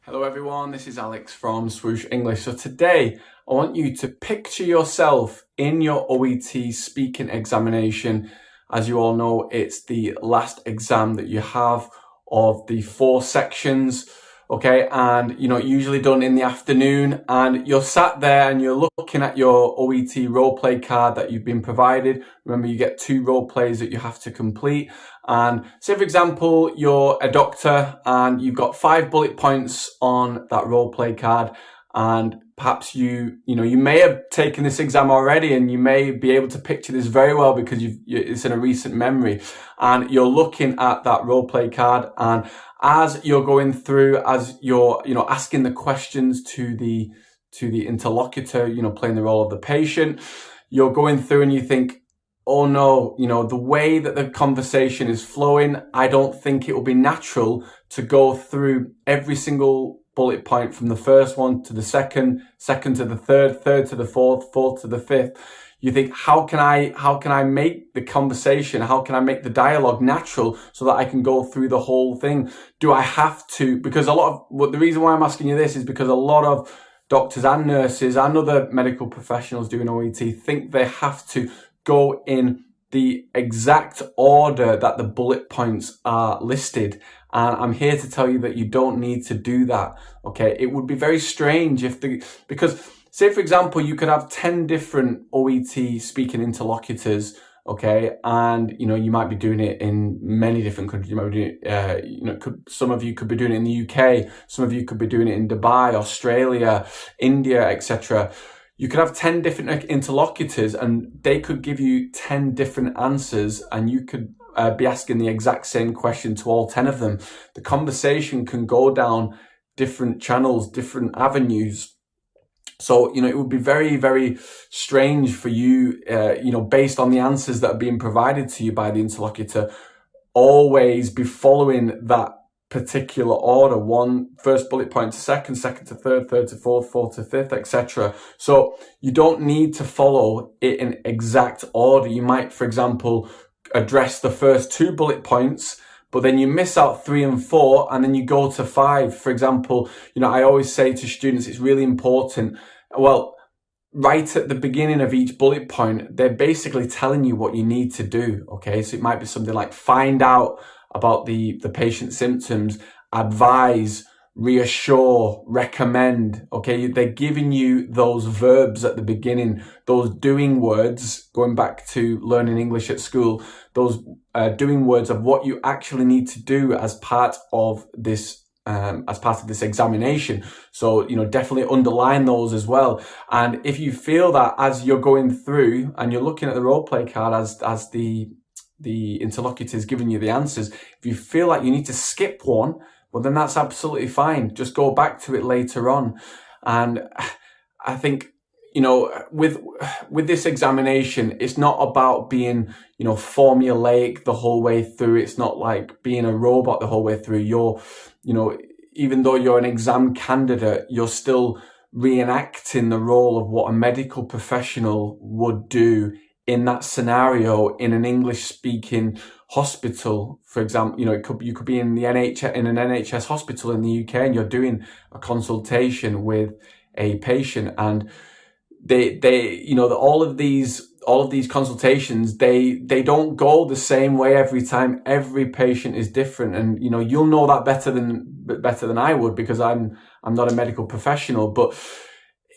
Hello everyone, this is Alex from Swoosh English. So today I want you to picture yourself in your OET speaking examination. As you all know, it's the last exam that you have of the 4 sections, okay? And usually done in the afternoon, and you're sat there and you're looking at your OET role play card that you've been provided. Remember, you get 2 role plays that you have to complete. And say, for example, you're a doctor and you've got 5 bullet points on that role play card, and perhaps you may have taken this exam already and you may be able to picture this very well because it's in a recent memory, and you're looking at that role play card, and as you're going through, as you're asking the questions to the interlocutor, playing the role of the patient, you're going through and you think, oh no, the way that the conversation is flowing, I don't think it will be natural to go through every single bullet point from the first one to the second to the third to the fourth to the fifth. You think, how can I make the conversation, how can I make the dialogue natural so that I can go through the whole thing? Do I have to? Because the reason why I'm asking you this is because a lot of doctors and nurses and other medical professionals doing OET think they have to go in the exact order that the bullet points are listed. And I'm here to tell you that you don't need to do that, okay? It would be very strange because say, for example, you could have 10 different OET speaking interlocutors, okay? And, you might be doing it in many different countries. You might be doing it, some of you could be doing it in the UK. Some of you could be doing it in Dubai, Australia, India, etc. You could have 10 different interlocutors and they could give you 10 different answers, and you could be asking the exact same question to all 10 of them. The conversation can go down different channels, different avenues. So, it would be very, very strange for you, based on the answers that are being provided to you by the interlocutor, always be following that particular order, first bullet point to second to third to fourth to fifth, etc. So you don't need to follow it in exact order. You might, for example, address the first 2 bullet points, but then you miss out 3 and 4, and then you go to 5. For example, I always say to students, it's really important. Well, right at the beginning of each bullet point, they're basically telling you what you need to do, okay? So it might be something like find out about the patient's symptoms, advise, reassure, recommend, okay? They're giving you those verbs at the beginning, those doing words, going back to learning English at school, those doing words of what you actually need to do as part of this examination. So, definitely underline those as well. And if you feel that as you're going through and you're looking at the role play card as the interlocutor is giving you the answers, if you feel like you need to skip one, well, then that's absolutely fine. Just go back to it later on. And I think, with this examination, it's not about being, formulaic the whole way through. It's not like being a robot the whole way through. You're, even though you're an exam candidate, you're still reenacting the role of what a medical professional would do in that scenario in an English-speaking hospital. For example, you could be in an NHS hospital in the UK, and you're doing a consultation with a patient, and all of these consultations, they don't go the same way every time. Every patient is different, and you'll know that better than I would, because I'm not a medical professional, but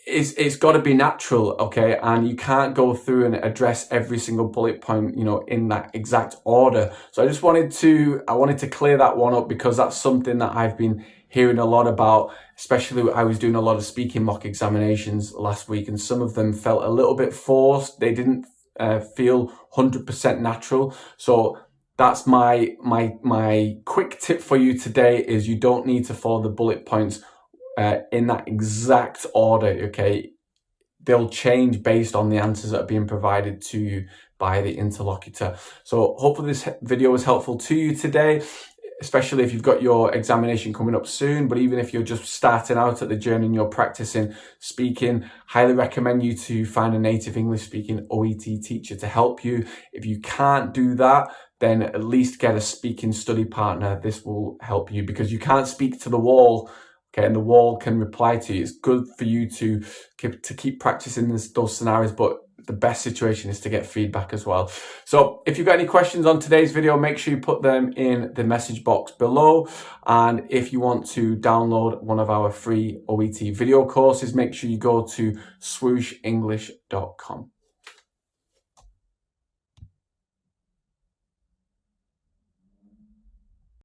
it's got to be natural, okay? And you can't go through and address every single bullet point, in that exact order. So I wanted to clear that one up, because that's something that I've been hearing a lot about. Especially, I was doing a lot of speaking mock examinations last week, and some of them felt a little bit forced. They didn't feel 100% natural. So that's my quick tip for you today, is you don't need to follow the bullet points in that exact order, okay? They'll change based on the answers that are being provided to you by the interlocutor. So hopefully this video was helpful to you today, especially if you've got your examination coming up soon. But even if you're just starting out at the journey and you're practicing speaking, highly recommend you to find a native English speaking OET teacher to help you. If you can't do that, then at least get a speaking study partner. This will help you, because you can't speak to the wall Okay, and the wall can reply to you. It's good for you to keep practicing those scenarios, but the best situation is to get feedback as well. So if you've got any questions on today's video, make sure you put them in the message box below. And if you want to download one of our free OET video courses, make sure you go to swooshenglish.com.